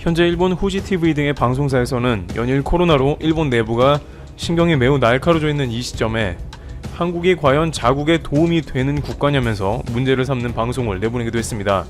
현재 일본 후지TV 등의 방송사에서는 연일 코로나로 일본 내부가 신경이 매우 날카로워져 있는 이 시점에 한국이 과연 자국에 도움이 되는 국가냐면서 문제를 삼는 방송을 내보내기도 했습니다.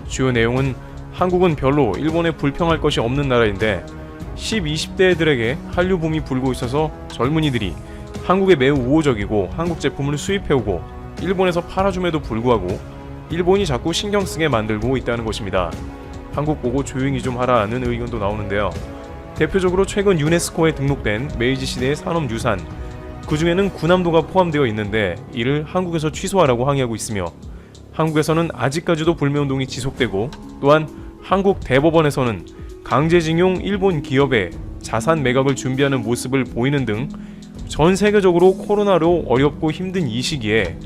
주요 내용은 한국은 별로 일본에 불평할 것이 없는 나라인데 10, 20대들에게 한류 붐이 불고 있어서 젊은이들이 한국에 매우 우호적이고 한국 제품을 수입해오고 일본에서 팔아줌에도 불구하고 일본이 자꾸 신경쓰게 만들고 있다는 것입니다. 한국 보고 조용히 좀 하라는 의견도 나오는데요. 대표적으로 최근 유네스코에 등록된 메이지 시대의 산업유산, 그 중에는 군함도가 포함되어 있는데 이를 한국에서 취소하라고 항의하고 있으며 한국에서는 아직까지도 불매운동이 지속되고 또한 한국 대법원에서는 강제징용 일본 기업의 자산 매각을 준비하는 모습을 보이는 등 전 세계적으로 코로나로 어렵고 힘든 이 시기에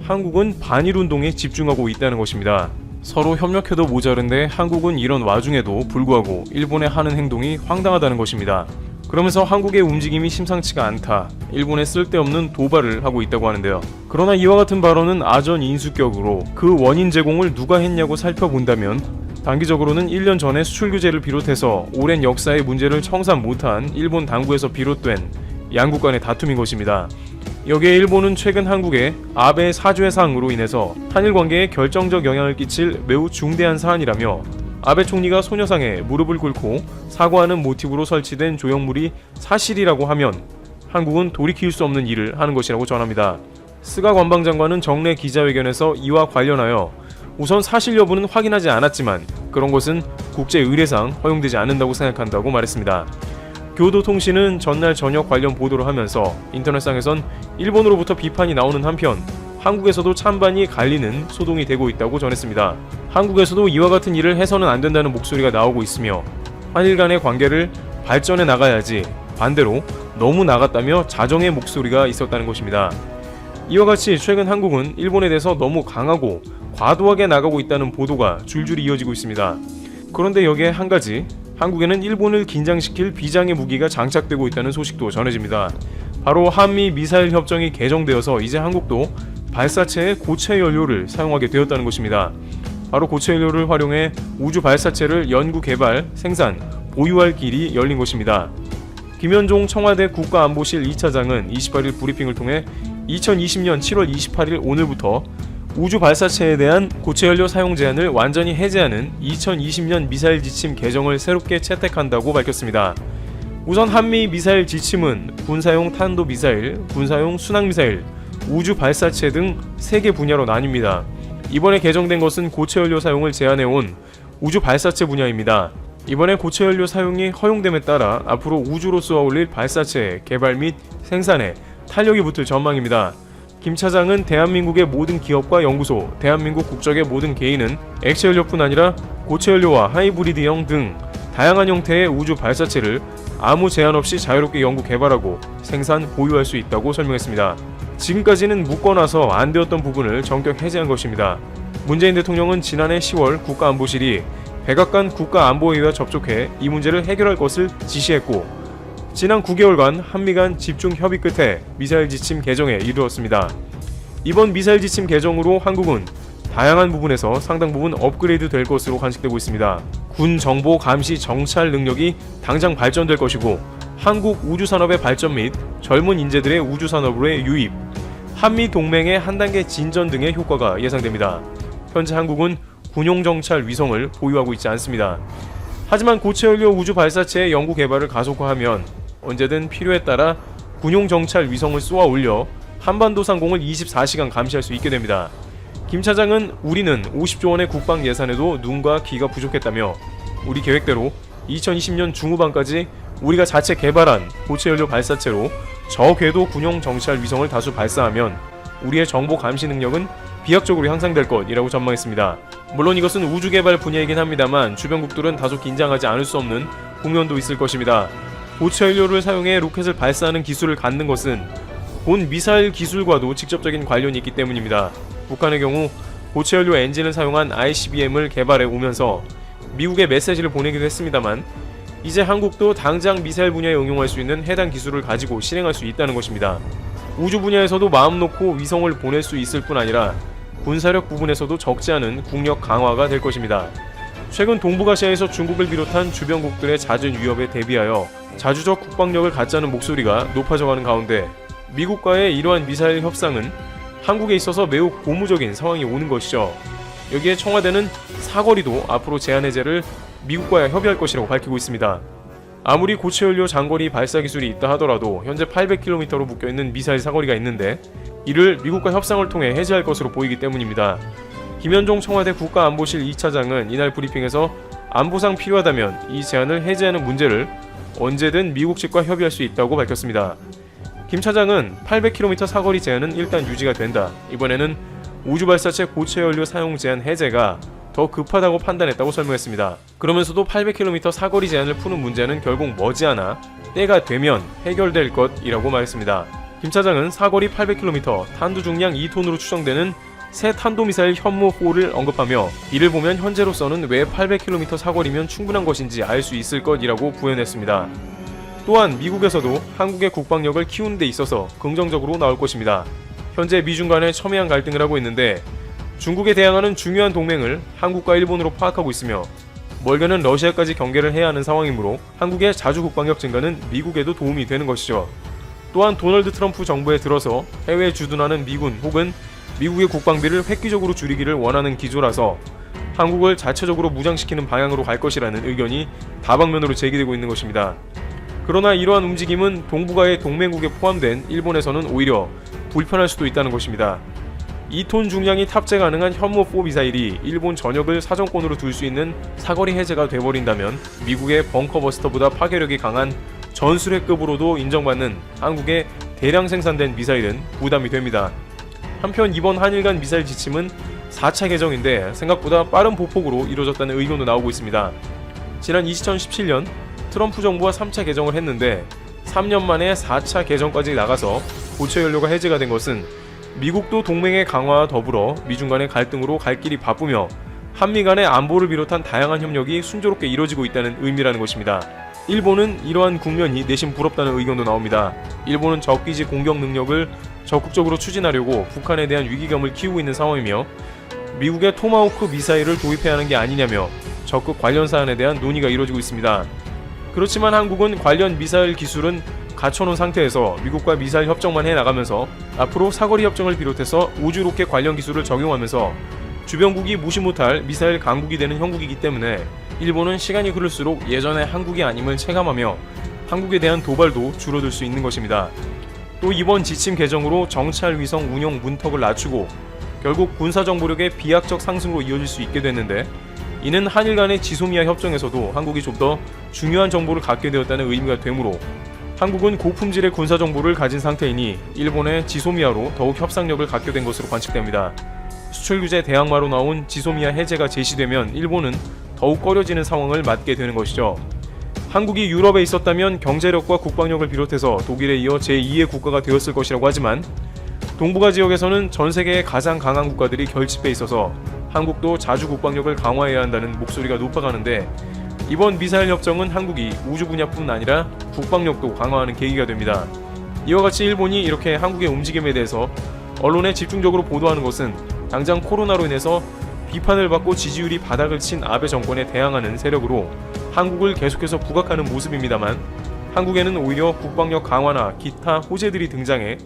한국은 반일운동에 집중하고 있다는 것입니다. 서로 협력해도 모자른데 한국은 이런 와중에도 불구하고 일본에 하는 행동이 황당하다는 것입니다. 그러면서 한국의 움직임이 심상치가 않다, 일본에 쓸데없는 도발을 하고 있다고 하는데요. 그러나 이와 같은 발언은 아전인수격으로 그 원인 제공을 누가 했냐고 살펴본다면 단기적으로는 1년 전에 수출 규제를 비롯해서 오랜 역사의 문제를 청산 못한 일본 당국에서 비롯된 양국 간의 다툼인 것입니다. 여기에 일본은 최근 한국의 아베 사주의 사항으로 인해서 한일 관계에 결정적 영향을 끼칠 매우 중대한 사안이라며 아베 총리가 소녀상에 무릎을 꿇고 사과하는 모티브로 설치된 조형물이 사실이라고 하면 한국은 돌이킬 수 없는 일을 하는 것이라고 전합니다. 스가 관방장관은 정례 기자회견에서 이와 관련하여 우선 사실 여부는 확인하지 않았지만 그런 것은 국제 의례상 허용되지 않는다고 생각한다고 말했습니다. 교도통신은 전날 저녁 관련 보도를 하면서 인터넷상에선 일본으로부터 비판이 나오는 한편 한국에서도 찬반이 갈리는 소동이 되고 있다고 전했습니다. 한국에서도 이와 같은 일을 해서는 안 된다는 목소리가 나오고 있으며 한일 간의 관계를 발전해 나가야지 반대로 너무 나갔다며 자정의 목소리가 있었다는 것입니다. 이와 같이 최근 한국은 일본에 대해서 너무 강하고 과도하게 나가고 있다는 보도가 줄줄이 이어지고 있습니다. 그런데 여기에 한 가지, 한국에는 일본을 긴장시킬 비장의 무기가 장착되고 있다는 소식도 전해집니다. 바로 한미 미사일 협정이 개정되어서 이제 한국도 발사체에 고체 연료를 사용하게 되었다는 것입니다. 바로 고체 연료를 활용해 우주 발사체를 연구 개발, 생산, 보유할 길이 열린 것입니다. 김현종 청와대 국가안보실 2차장은 28일 브리핑을 통해 2020년 7월 28일 오늘부터 우주 발사체에 대한 고체 연료 사용 제한을 완전히 해제하는 2020년 미사일 지침 개정을 새롭게 채택한다고 밝혔습니다. 우선 한미 미사일 지침은 군사용 탄도미사일, 군사용 순항미사일, 우주 발사체 등 3개 분야로 나뉩니다. 이번에 개정된 것은 고체 연료 사용을 제한해온 우주 발사체 분야입니다. 이번에 고체 연료 사용이 허용됨에 따라 앞으로 우주로 쏘아 올릴 발사체 개발 및 생산에 탄력이 붙을 전망입니다. 김 차장은 대한민국의 모든 기업과 연구소, 대한민국 국적의 모든 개인은 액체 연료뿐 아니라 고체 연료와 하이브리드형 등 다양한 형태의 우주 발사체를 아무 제한 없이 자유롭게 연구 개발하고 생산, 보유할 수 있다고 설명했습니다. 지금까지는 묶어놔서 안 되었던 부분을 전격 해제한 것입니다. 문재인 대통령은 지난해 10월 국가안보실이 백악관 국가안보회의와 접촉해 이 문제를 해결할 것을 지시했고 지난 9개월간 한미 간 집중 협의 끝에 미사일 지침 개정에 이르렀습니다. 이번 미사일 지침 개정으로 한국은 다양한 부분에서 상당 부분 업그레이드 될 것으로 관측되고 있습니다. 군 정보 감시 정찰 능력이 당장 발전될 것이고 한국 우주산업의 발전 및 젊은 인재들의 우주산업으로의 유입, 한미 동맹의 한 단계 진전 등의 효과가 예상됩니다. 현재 한국은 군용 정찰 위성을 보유하고 있지 않습니다. 하지만 고체 연료 우주 발사체의 연구 개발을 가속화하면 언제든 필요에 따라 군용 정찰 위성을 쏘아 올려 한반도 상공을 24시간 감시할 수 있게 됩니다. 김 차장은 우리는 50조 원의 국방 예산에도 눈과 귀가 부족했다며 우리 계획대로 2020년 중후반까지 우리가 자체 개발한 고체 연료 발사체로 저궤도 군용 정찰 위성을 다수 발사하면 우리의 정보 감시 능력은 비약적으로 향상될 것이라고 전망했습니다. 물론 이것은 우주 개발 분야이긴 합니다만 주변국들은 다소 긴장하지 않을 수 없는 국면도 있을 것입니다. 고체 연료를 사용해 로켓을 발사하는 기술을 갖는 것은 본 미사일 기술과도 직접적인 관련이 있기 때문입니다. 북한의 경우 고체 연료 엔진을 사용한 ICBM을 개발해 오면서 미국에 메시지를 보내기도 했습니다만 이제 한국도 당장 미사일 분야에 응용할 수 있는 해당 기술을 가지고 실행할 수 있다는 것입니다. 우주 분야에서도 마음 놓고 위성을 보낼 수 있을 뿐 아니라 군사력 부분에서도 적지 않은 국력 강화가 될 것입니다. 최근 동북아시아에서 중국을 비롯한 주변국들의 잦은 위협에 대비하여 자주적 국방력을 갖자는 목소리가 높아져가는 가운데 미국과의 이러한 미사일 협상은 한국에 있어서 매우 고무적인 상황이 오는 것이죠. 여기에 청와대는 사거리도 앞으로 제한 해제를 미국과 협의할 것이라고 밝히고 있습니다. 아무리 고체연료 장거리 발사 기술이 있다 하더라도 현재 800km로 묶여있는 미사일 사거리가 있는데 이를 미국과 협상을 통해 해제할 것으로 보이기 때문입니다. 김현종 청와대 국가안보실 2차장은 이날 브리핑에서 안보상 필요하다면 이 제한을 해제하는 문제를 언제든 미국 측과 협의할 수 있다고 밝혔습니다. 김 차장은 800km 사거리 제한은 일단 유지가 된다. 이번에는 우주발사체 고체연료 사용 제한 해제가 더 급하다고 판단했다고 설명했습니다. 그러면서도 800km 사거리 제한을 푸는 문제는 결국 머지않아 때가 되면 해결될 것이라고 말했습니다. 김 차장은 사거리 800km, 탄두 중량 2톤으로 추정되는 새 탄도미사일 현무호를 언급하며 이를 보면 현재로서는 왜 800km 사거리면 충분한 것인지 알 수 있을 것이라고 부연했습니다. 또한 미국에서도 한국의 국방력을 키우는 데 있어서 긍정적으로 나올 것입니다. 현재 미중 간에 첨예한 갈등을 하고 있는데 중국에 대항하는 중요한 동맹을 한국과 일본으로 파악하고 있으며 멀게는 러시아까지 경계를 해야 하는 상황이므로 한국의 자주 국방력 증가는 미국에도 도움이 되는 것이죠. 또한 도널드 트럼프 정부에 들어서 해외에 주둔하는 미군 혹은 미국의 국방비를 획기적으로 줄이기를 원하는 기조라서 한국을 자체적으로 무장시키는 방향으로 갈 것이라는 의견이 다방면으로 제기되고 있는 것입니다. 그러나 이러한 움직임은 동북아의 동맹국에 포함된 일본에서는 오히려 불편할 수도 있다는 것입니다. 2톤 중량이 탑재 가능한 현무4 미사일이 일본 전역을 사정권으로 둘 수 있는 사거리 해제가 돼버린다면 미국의 벙커버스터보다 파괴력이 강한 전술핵급으로도 인정받는 한국의 대량 생산된 미사일은 부담이 됩니다. 한편 이번 한일 간 미사일 지침은 4차 개정인데 생각보다 빠른 보폭으로 이루어졌다는 의견도 나오고 있습니다. 지난 2017년 트럼프 정부가 3차 개정을 했는데 3년 만에 4차 개정까지 나가서 고체연료가 해제가 된 것은 미국도 동맹의 강화와 더불어 미중 간의 갈등으로 갈 길이 바쁘며 한미 간의 안보를 비롯한 다양한 협력이 순조롭게 이뤄지고 있다는 의미라는 것입니다. 일본은 이러한 국면이 내심 부럽다는 의견도 나옵니다. 일본은 적기지 공격 능력을 적극적으로 추진하려고 북한에 대한 위기감을 키우고 있는 상황이며 미국의 토마호크 미사일을 도입해야 하는 게 아니냐며 적극 관련 사안에 대한 논의가 이루어지고 있습니다. 그렇지만 한국은 관련 미사일 기술은 갖춰놓은 상태에서 미국과 미사일 협정만 해나가면서 앞으로 사거리 협정을 비롯해서 우주 로켓 관련 기술을 적용하면서 주변국이 무시 못할 미사일 강국이 되는 형국이기 때문에 일본은 시간이 흐를수록 예전의 한국이 아님을 체감하며 한국에 대한 도발도 줄어들 수 있는 것입니다. 또 이번 지침 개정으로 정찰 위성 운용 문턱을 낮추고 결국 군사정보력의 비약적 상승으로 이어질 수 있게 됐는데 이는 한일 간의 지소미아 협정에서도 한국이 좀 더 중요한 정보를 갖게 되었다는 의미가 되므로 한국은 고품질의 군사정보를 가진 상태이니 일본의 지소미아로 더욱 협상력을 갖게 된 것으로 관측됩니다. 수출규제 대항마로 나온 지소미아 해제가 제시되면 일본은 더욱 꺼려지는 상황을 맞게 되는 것이죠. 한국이 유럽에 있었다면 경제력과 국방력을 비롯해서 독일에 이어 제2의 국가가 되었을 것이라고 하지만 동북아 지역에서는 전 세계의 가장 강한 국가들이 결집해 있어서 한국도 자주 국방력을 강화해야 한다는 목소리가 높아가는데 이번 미사일 협정은 한국이 우주 분야뿐 아니라 국방력도 강화하는 계기가 됩니다. 이와 같이 일본이 이렇게 한국의 움직임에 대해서 언론에 집중적으로 보도하는 것은 당장 코로나로 인해서 비판을 받고 지지율이 바닥을 친 아베 정권에 대항하는 세력으로 한국을 계속해서 부각하는 모습입니다만 한국에는 오히려 국방력 강화나 기타 호재들이 등장해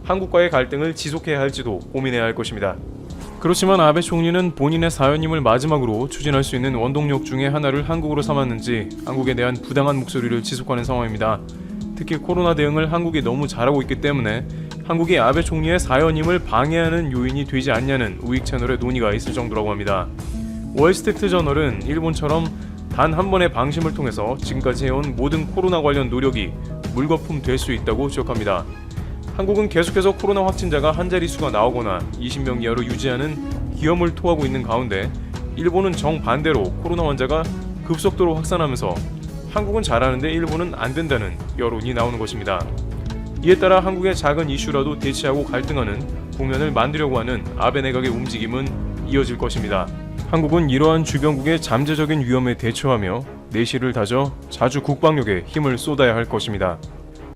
한국과의 갈등을 지속해야 할지도 고민해야 할 것입니다. 그렇지만 아베 총리는 본인의 사연임을 마지막으로 추진할 수 있는 원동력 중에 하나를 한국으로 삼았는지 한국에 대한 부당한 목소리를 지속하는 상황입니다. 특히 코로나 대응을 한국이 너무 잘하고 있기 때문에 한국이 아베 총리의 사연임을 방해하는 요인이 되지 않냐는 우익 채널의 논의가 있을 정도라고 합니다. 월스트리트 저널은 일본처럼 단 한 번의 방심을 통해서 지금까지 해온 모든 코로나 관련 노력이 물거품 될 수 있다고 지적합니다. 한국은 계속해서 코로나 확진자가 한 자릿수가 나오거나 20명 이하로 유지하는 기염을 토하고 있는 가운데 일본은 정반대로 코로나 환자가 급속도로 확산하면서 한국은 잘하는데 일본은 안 된다는 여론이 나오는 것입니다. 이에 따라 한국의 작은 이슈라도 대치하고 갈등하는 국면을 만들려고 하는 아베 내각의 움직임은 이어질 것입니다. 한국은 이러한 주변국의 잠재적인 위험에 대처하며 내실을 다져 자주 국방력에 힘을 쏟아야 할 것입니다.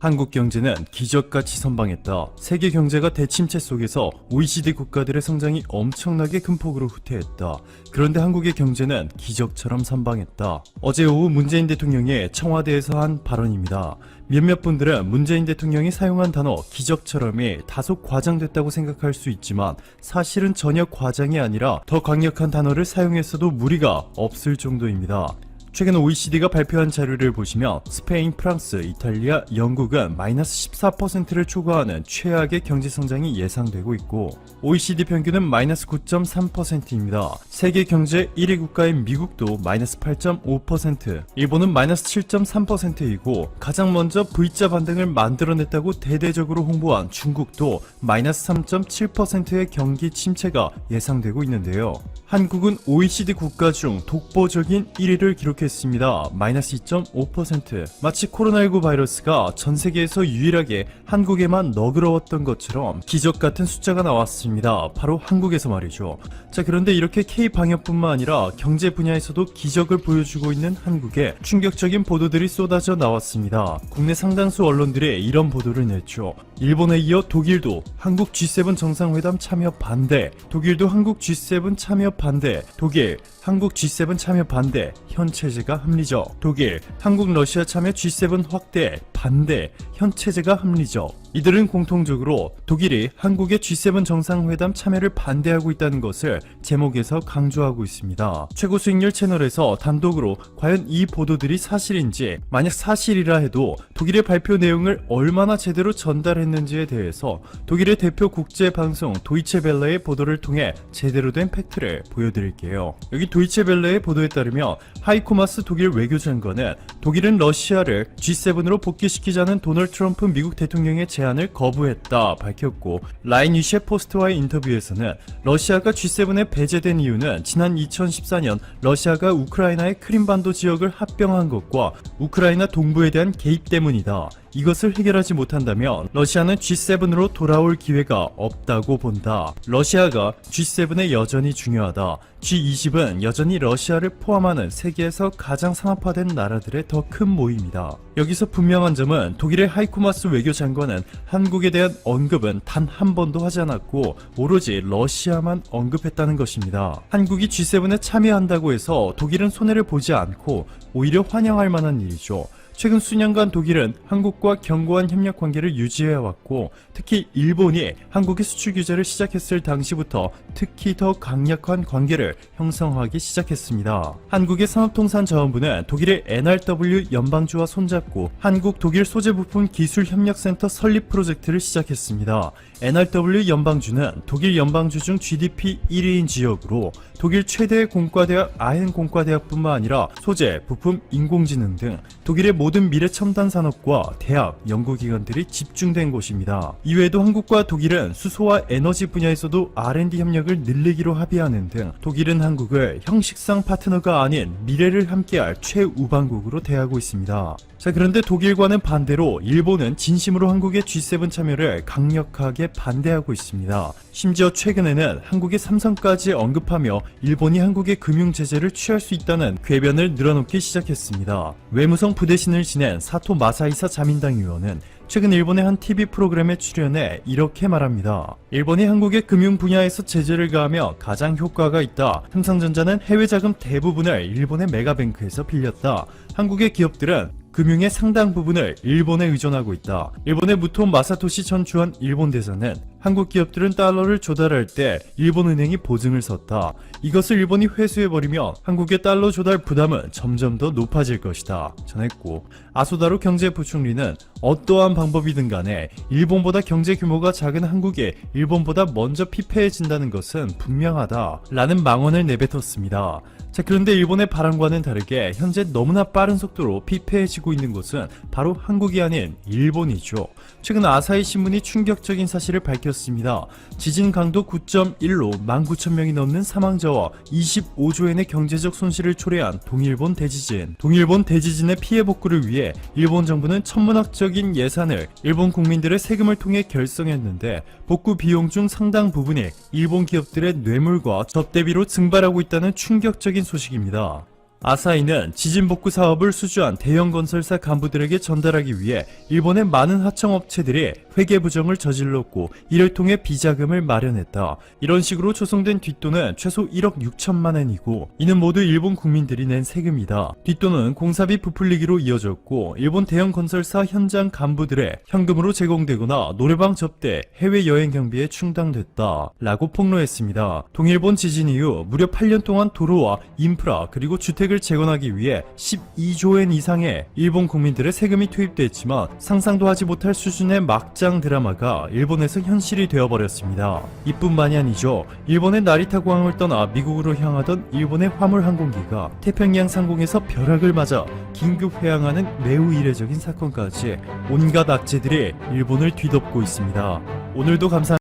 한국 경제는 기적같이 선방했다. 세계 경제가 대침체 속에서 OECD 국가들의 성장이 엄청나게 큰 폭으로 후퇴했다. 그런데 한국의 경제는 기적처럼 선방했다. 어제 오후 문재인 대통령이 청와대에서 한 발언입니다. 몇몇 분들은 문재인 대통령이 사용한 단어 기적처럼이 다소 과장됐다고 생각할 수 있지만 사실은 전혀 과장이 아니라 더 강력한 단어를 사용했어도 무리가 없을 정도입니다. 최근 OECD가 발표한 자료를 보시면 스페인, 프랑스, 이탈리아, 영국은 마이너스 14%를 초과하는 최악의 경제 성장이 예상되고 있고 OECD 평균은 마이너스 9.3%입니다. 세계 경제 1위 국가인 미국도 마이너스 8.5%, 일본은 마이너스 7.3%이고 가장 먼저 V자 반등을 만들어냈다고 대대적으로 홍보한 중국도 마이너스 3.7%의 경기 침체가 예상되고 있는데요. 한국은 OECD 국가 중 독보적인 1위를 기록했습니다. 마이너스 2.5%. 마치 코로나19 바이러스가 전 세계에서 유일하게 한국에만 너그러웠던 것처럼 기적 같은 숫자가 나왔습니다. 바로 한국에서 말이죠. 자, 그런데 이렇게 K-방역뿐만 아니라 경제 분야에서도 기적을 보여주고 있는 한국에 충격적인 보도들이 쏟아져 나왔습니다. 국내 상당수 언론들이 이런 보도를 냈죠. 일본에 이어 독일도 한국 G7 정상회담 참여 반대, 독일도 한국 G7 참여 반대, 독일, 한국 G7 참여 반대, 현 체제가 합리적, 독일, 한국 러시아 참여 G7 확대, 반대, 현 체제가 합리적. 이들은 공통적으로 독일이 한국의 G7 정상회담 참여를 반대하고 있다는 것을 제목에서 강조하고 있습니다. 최고 수익률 채널에서 단독으로 과연 이 보도들이 사실인지, 만약 사실이라 해도 독일의 발표 내용을 얼마나 제대로 전달했는지에 대해서 독일의 대표 국제방송 도이체벨레의 보도를 통해 제대로 된 팩트를 보여드릴게요. 여기 도이체벨레의 보도에 따르면 하이코 마스 독일 외교장관은 독일은 러시아를 G7으로 복귀시키자는 도널드 트럼프 미국 대통령의 제안을 거부했다 밝혔고, 라인 유셰 포스트와의 인터뷰에서는 러시아가 G7에 배제된 이유는 지난 2014년 러시아가 우크라이나의 크림반도 지역을 합병한 것과 우크라이나 동부에 대한 개입 때문이다. 이것을 해결하지 못한다면 러시아는 G7으로 돌아올 기회가 없다고 본다. 러시아가 G7에 여전히 중요하다. G20은 여전히 러시아를 포함하는 세계에서 가장 상업화된 나라들의 더 큰 모임이다. 여기서 분명한 점은 독일의 하이코 마스 외교장관은 한국에 대한 언급은 단 한 번도 하지 않았고 오로지 러시아만 언급했다는 것입니다. 한국이 G7에 참여한다고 해서 독일은 손해를 보지 않고 오히려 환영할 만한 일이죠. 최근 수년간 독일은 한국과 견고한 협력 관계를 유지해왔고, 특히 일본이 한국의 수출 규제를 시작했을 당시부터 특히 더 강력한 관계를 형성하기 시작했습니다. 한국의 산업통상자원부는 독일의 NRW 연방주와 손잡고 한국 독일 소재부품 기술협력센터 설립 프로젝트를 시작했습니다. NRW 연방주는 독일 연방주 중 GDP 1위인 지역으로 독일 최대의 공과대학 아헨 공과대학뿐만 아니라 소재, 부품, 인공지능 등 독일의 모든 미래 첨단 산업과 대학, 연구기관들이 집중된 곳입니다. 이외에도 한국과 독일은 수소와 에너지 분야에서도 R&D 협력을 늘리기로 합의하는 등 독일은 한국을 형식상 파트너가 아닌 미래를 함께할 최우방국으로 대하고 있습니다. 자, 그런데 독일과는 반대로 일본은 진심으로 한국의 G7 참여를 강력하게 반대하고 있습니다. 심지어 최근에는 한국의 삼성까지 언급하며 일본이 한국의 금융 제재를 취할 수 있다는 궤변을 늘어놓기 시작했습니다. 외무성 부대신을 지낸 사토 마사이사 자민당 의원은 최근 일본의 한 TV 프로그램에 출연해 이렇게 말합니다. 일본이 한국의 금융 분야에서 제재를 가하며 가장 효과가 있다. 삼성전자는 해외 자금 대부분을 일본의 메가뱅크에서 빌렸다. 한국의 기업들은 금융의 상당 부분을 일본에 의존하고 있다. 일본의 무토 마사토시 전 주한 일본 대사는 한국 기업들은 달러를 조달할 때 일본 은행이 보증을 섰다. 이것을 일본이 회수해버리면 한국의 달러 조달 부담은 점점 더 높아질 것이다 전했고, 아소다로 경제부총리는 어떠한 방법이든 간에 일본보다 경제 규모가 작은 한국에 일본보다 먼저 피폐해진다는 것은 분명하다 라는 망언을 내뱉었습니다. 자, 그런데 일본의 바람과는 다르게 현재 너무나 빠른 속도로 피폐해지고 있는 곳은 바로 한국이 아닌 일본이죠. 최근 아사히 신문이 충격적인 사실을 밝혔습니다. 지진 강도 9.1로 19,000명이 넘는 사망자와 25조엔의 경제적 손실을 초래한 동일본 대지진. 동일본 대지진의 피해 복구를 위해 일본 정부는 천문학적인 예산을 일본 국민들의 세금을 통해 결성했는데 복구 비용 중 상당 부분이 일본 기업들의 뇌물과 접대비로 증발하고 있다는 충격적인 소식입니다. 아사히는 지진 복구 사업을 수주한 대형 건설사 간부들에게 전달하기 위해 일본의 많은 하청업체들이 회계 부정을 저질렀고 이를 통해 비자금을 마련했다. 이런 식으로 조성된 뒷돈은 최소 1억 6천만 엔이고 이는 모두 일본 국민들이 낸 세금이다. 뒷돈은 공사비 부풀리기로 이어졌고 일본 대형 건설사 현장 간부들의 현금으로 제공되거나 노래방 접대, 해외여행 경비에 충당됐다. 라고 폭로했습니다. 동일본 지진 이후 무려 8년 동안 도로와 인프라 그리고 주택을 재건하기 위해 12조 엔 이상의 일본 국민들의 세금이 투입됐지만 상상도 하지 못할 수준의 막장 드라마가 일본에서 현실이 되어버렸습니다. 이뿐만이 아니죠. 일본의 나리타 공항을 떠나 미국으로 향하던 일본의 화물 항공기가 태평양 상공에서 벼락을 맞아 긴급 회항하는 매우 이례적인 사건까지 온갖 악재들이 일본을 뒤덮고 있습니다. 오늘도 감사합니다.